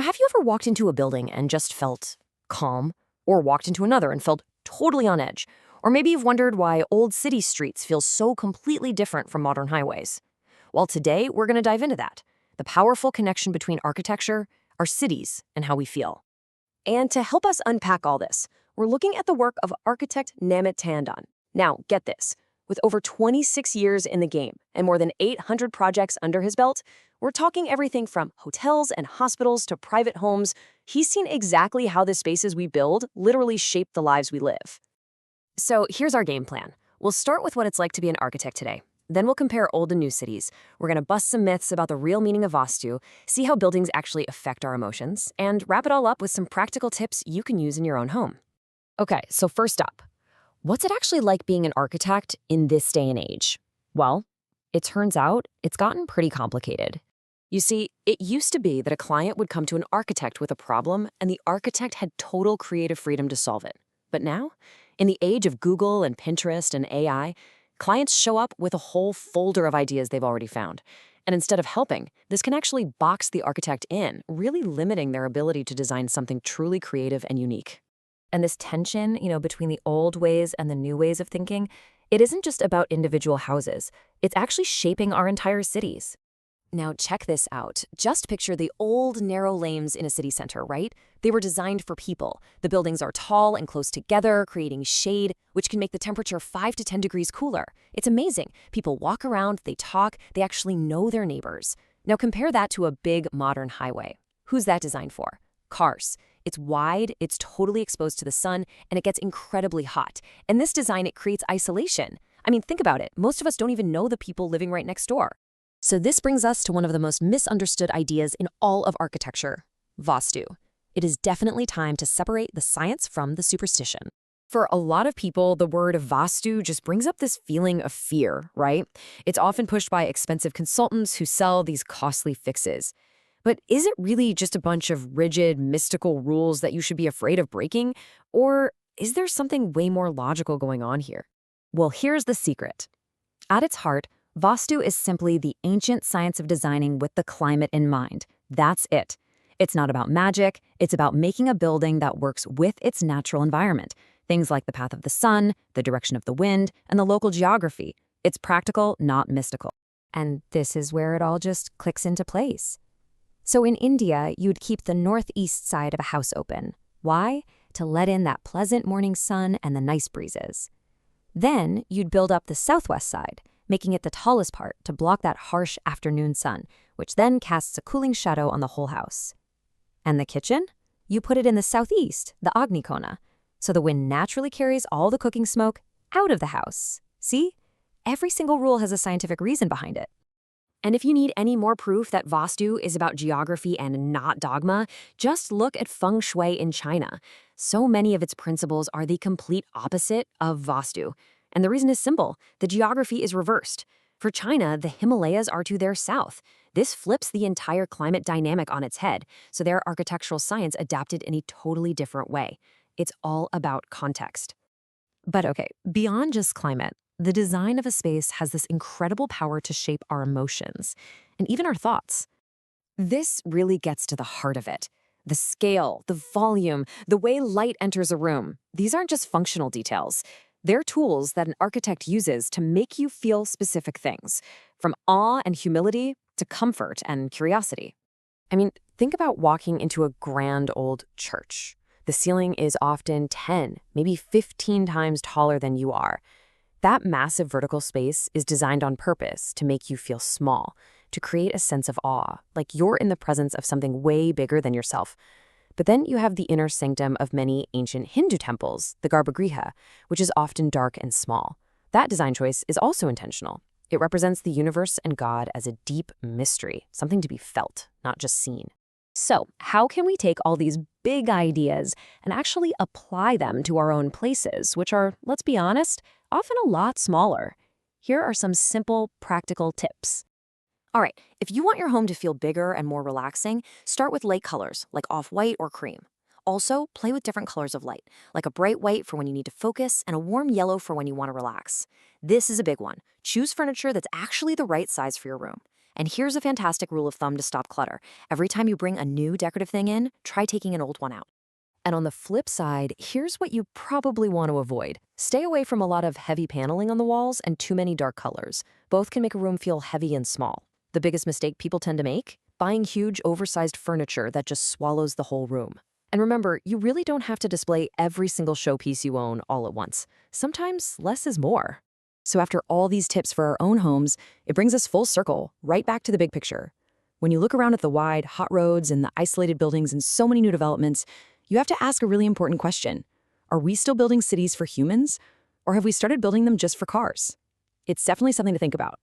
Have you ever walked into a building and just felt calm, or walked into another and felt totally on edge? Or maybe you've wondered why old city streets feel so completely different from modern highways. Well, today we're going to dive into that, the powerful connection between architecture, our cities, and how we feel. And to help us unpack all this, we're looking at the work of architect Namit Tandon. Now, get this. With over 26 years in the game and more than 800 projects under his belt, we're talking everything from hotels and hospitals to private homes. He's seen exactly how the spaces we build literally shape the lives we live. So here's our game plan. We'll start with what it's like to be an architect today. Then we'll compare old and new cities. We're going to bust some myths about the real meaning of Vastu, see how buildings actually affect our emotions, and wrap it all up with some practical tips you can use in your own home. Okay, so first up, what's it actually like being an architect in this day and age? Well, it turns out it's gotten pretty complicated. You see, it used to be that a client would come to an architect with a problem, and the architect had total creative freedom to solve it. But now, in the age of Google and Pinterest and AI, clients show up with a whole folder of ideas they've already found. And instead of helping, this can actually box the architect in, really limiting their ability to design something truly creative and unique. And this tension, between the old ways and the new ways of thinking, it isn't just about individual houses. It's actually shaping our entire cities. Now check this out. Just picture the old narrow lanes in a city center, right? They were designed for people. The buildings are tall and close together, creating shade, which can make the temperature 5 to 10 degrees cooler. It's amazing. People walk around, they talk, they actually know their neighbors. Now compare that to a big modern highway. Who's that designed for? Cars. It's wide, it's totally exposed to the sun, and it gets incredibly hot. And this design, it creates isolation. I mean, think about it. Most of us don't even know the people living right next door. So this brings us to one of the most misunderstood ideas in all of architecture, Vastu. It is definitely time to separate the science from the superstition. For a lot of people, the word Vastu just brings up this feeling of fear, right? It's often pushed by expensive consultants who sell these costly fixes. But is it really just a bunch of rigid, mystical rules that you should be afraid of breaking? Or is there something way more logical going on here? Well, here's the secret. At its heart, Vastu is simply the ancient science of designing with the climate in mind. That's it. It's not about magic. It's about making a building that works with its natural environment. Things like the path of the sun, the direction of the wind, and the local geography. It's practical, not mystical. And this is where it all just clicks into place. So in India, you'd keep the northeast side of a house open. Why? To let in that pleasant morning sun and the nice breezes. Then you'd build up the southwest side, making it the tallest part to block that harsh afternoon sun, which then casts a cooling shadow on the whole house. And the kitchen? You put it in the southeast, the Agni Kona, so the wind naturally carries all the cooking smoke out of the house. See? Every single rule has a scientific reason behind it. And if you need any more proof that Vastu is about geography and not dogma, just look at Feng Shui in China. So many of its principles are the complete opposite of Vastu. And the reason is simple. The geography is reversed. For China, the Himalayas are to their south. This flips the entire climate dynamic on its head, so their architectural science adapted in a totally different way. It's all about context. But okay, beyond just climate, the design of a space has this incredible power to shape our emotions and even our thoughts. This really gets to the heart of it. The scale, the volume, the way light enters a room. These aren't just functional details. They're tools that an architect uses to make you feel specific things, from awe and humility to comfort and curiosity. I mean, think about walking into a grand old church. The ceiling is often 10, maybe 15 times taller than you are. That massive vertical space is designed on purpose to make you feel small, to create a sense of awe, like you're in the presence of something way bigger than yourself. But then you have the inner sanctum of many ancient Hindu temples, the Garbhagriha, which is often dark and small. That design choice is also intentional. It represents the universe and God as a deep mystery, something to be felt, not just seen. So, how can we take all these big ideas and actually apply them to our own places, which are, let's be honest, often a lot smaller? Here are some simple, practical tips. All right, if you want your home to feel bigger and more relaxing, start with light colors like off-white or cream. Also, play with different colors of light, like a bright white for when you need to focus and a warm yellow for when you want to relax. This is a big one. Choose furniture that's actually the right size for your room. And here's a fantastic rule of thumb to stop clutter. Every time you bring a new decorative thing in, try taking an old one out. And on the flip side, here's what you probably want to avoid. Stay away from a lot of heavy paneling on the walls and too many dark colors. Both can make a room feel heavy and small. The biggest mistake people tend to make? Buying huge, oversized furniture that just swallows the whole room. And remember, you really don't have to display every single showpiece you own all at once. Sometimes less is more. So after all these tips for our own homes, it brings us full circle, right back to the big picture. When you look around at the wide, hot roads and the isolated buildings and so many new developments, you have to ask a really important question. Are we still building cities for humans? Or have we started building them just for cars? It's definitely something to think about.